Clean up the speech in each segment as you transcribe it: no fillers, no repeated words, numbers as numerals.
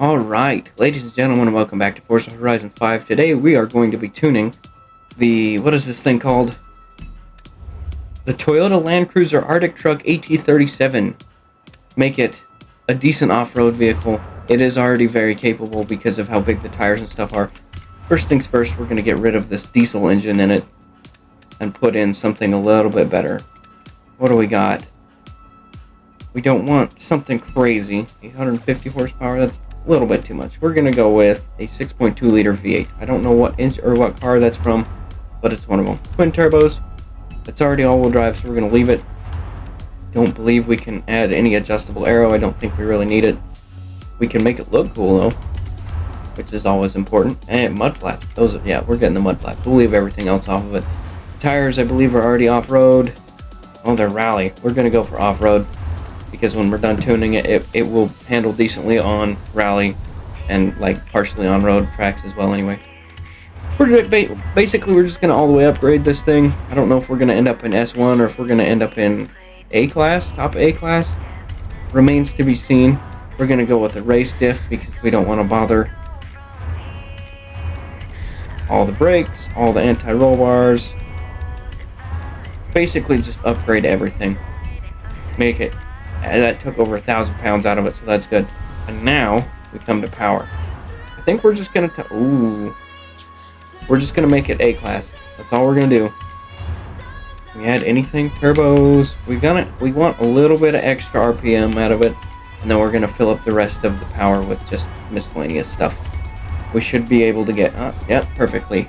Alright, ladies and gentlemen, welcome back to Forza Horizon 5. Today we are going to be tuning what is this thing called? The Toyota Land Cruiser Arctic Truck AT37. Make it a decent off-road vehicle. It is already very capable because of how big the tires and stuff are. First things first, we're going to get rid of this diesel engine in it and put in something a little bit better. What do we got? We don't want something crazy. 850 horsepower, that's a little bit too much. We're going to go with a 6.2 liter V8. I don't know what inch or what car that's from, but it's one of them. Twin turbos. It's already all-wheel drive, so we're going to leave it. Don't believe we can add any adjustable aero. I don't think we really need it. We can make it look cool, though, which is always important. And mud flaps. Yeah, we're getting the mud flaps. We'll leave everything else off of it. Tires, I believe, are already off-road. Oh, they're rally. We're going to go for off-road, because when we're done tuning it, it will handle decently on rally and like partially on road tracks as well anyway. Basically, we're just going to all the way upgrade this thing. I don't know if we're going to end up in S1 or if we're going to end up in A-Class, top A-Class. Remains to be seen. We're going to go with a race diff because we don't want to bother all the brakes, all the anti-roll bars. Basically, just upgrade everything. Make it. That took over 1,000 pounds out of it, so that's good. And now we come to power. I think we're just gonna we're just gonna make it A-Class. That's all we're gonna do. We add anything? Turbos. We want a little bit of extra RPM out of it, and then we're gonna fill up the rest of the power with just miscellaneous stuff. We should be able to get perfectly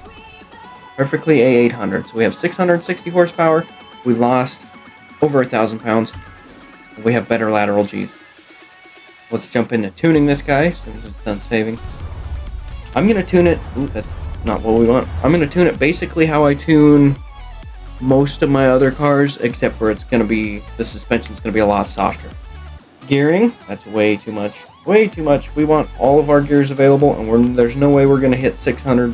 A800. So we have 660 horsepower. We lost over 1,000 pounds. We have better lateral G's. Let's jump into tuning this guy. So we're just done saving. I'm going to tune it. Ooh, that's not what we want. I'm going to tune it basically how I tune most of my other cars, except for the suspension's going to be a lot softer. Gearing, that's way too much. Way too much. We want all of our gears available, and there's no way we're going to hit 200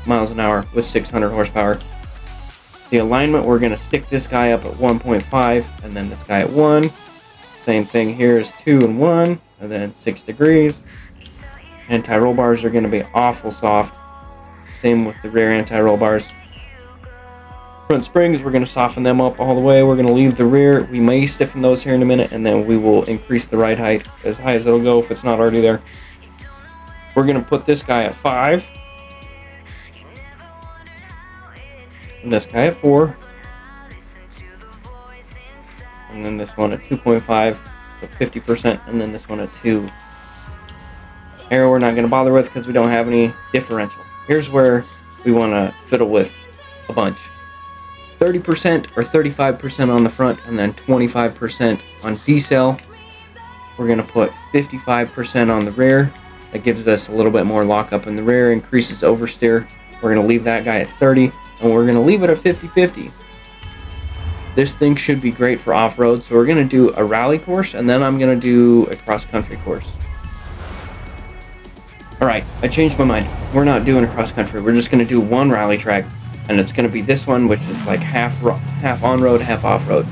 miles an hour with 600 horsepower. The alignment, we're going to stick this guy up at 1.5 and then this guy at 1. Same thing here is 2 and 1 and then 6 degrees. Anti-roll bars are going to be awful soft. Same with the rear anti-roll bars. Front springs, we're going to soften them up all the way. We're going to leave the rear. We may stiffen those here in a minute, and then we will increase the ride height as high as it'll go if it's not already there. We're going to put this guy at 5. And this guy at 4, and then this one at 2.5, so 50%, and then this one at 2. Aero we're not going to bother with because we don't have any differential. Here's where we want to fiddle with a bunch. 30% or 35% on the front, and then 25% on decel. We're going to put 55% on the rear. That gives us a little bit more lockup in the rear, increases oversteer. We're going to leave that guy at 30. And we're going to leave it at 50-50. This thing should be great for off-road, so we're going to do a rally course, and then I'm going to do a cross-country course. Alright, I changed my mind. We're not doing a cross-country. We're just going to do one rally track, and it's going to be this one, which is like half on-road, half off-road.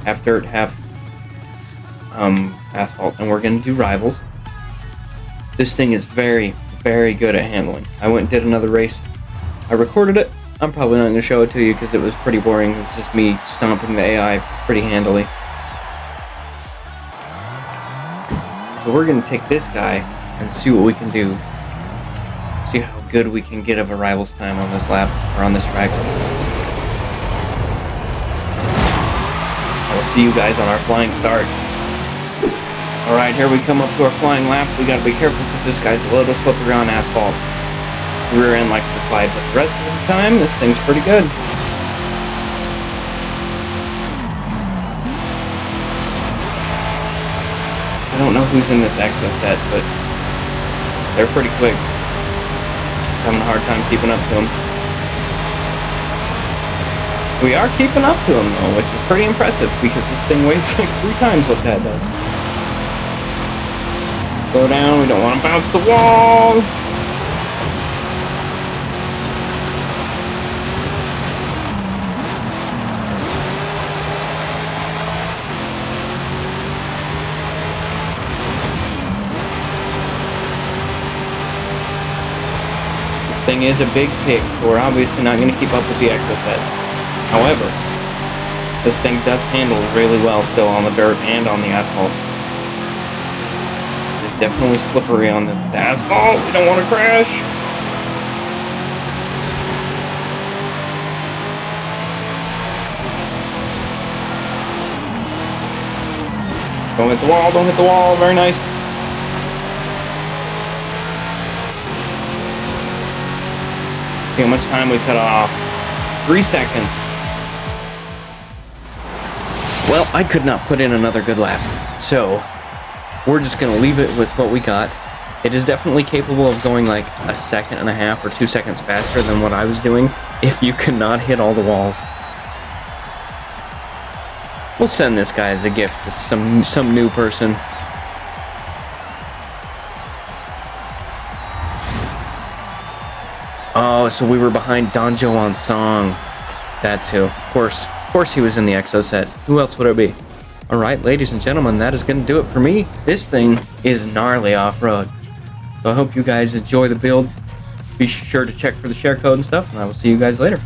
Half dirt, half asphalt. And we're going to do rivals. This thing is very, very good at handling. I went and did another race. I recorded it. I'm probably not going to show it to you because it was pretty boring. It was just me stomping the AI pretty handily. So we're going to take this guy and see what we can do. See how good we can get of a rival's time on this lap, or on this track. I will see you guys on our flying start. Alright, here we come up to our flying lap. We got to be careful because this guy's a little slippery on asphalt. Rear end likes to slide, but the rest of the time, this thing's pretty good. I don't know who's in this access set, but they're pretty quick. Just having a hard time keeping up to them. We are keeping up to them, though, which is pretty impressive, because this thing weighs like 3 times what that does. Slow down, we don't want to bounce the wall! thing is a big pick, so we're obviously not going to keep up with the exo set. However, this thing does handle really well still on the dirt and on the asphalt. It's definitely slippery on the asphalt. We don't want to crash. Don't hit the wall, don't hit the wall. Very nice. See how much time we cut off. 3 seconds. Well, I could not put in another good lap. So, we're just going to leave it with what we got. It is definitely capable of going like a second and a half or 2 seconds faster than what I was doing if you cannot hit all the walls. We'll send this guy as a gift to some new person. Oh, so we were behind Donjo on song. That's who. Of course he was in the exo set. Who else would it be? Alright, ladies and gentlemen, that is going to do it for me. This thing is gnarly off-road. So I hope you guys enjoy the build. Be sure to check for the share code and stuff, and I will see you guys later.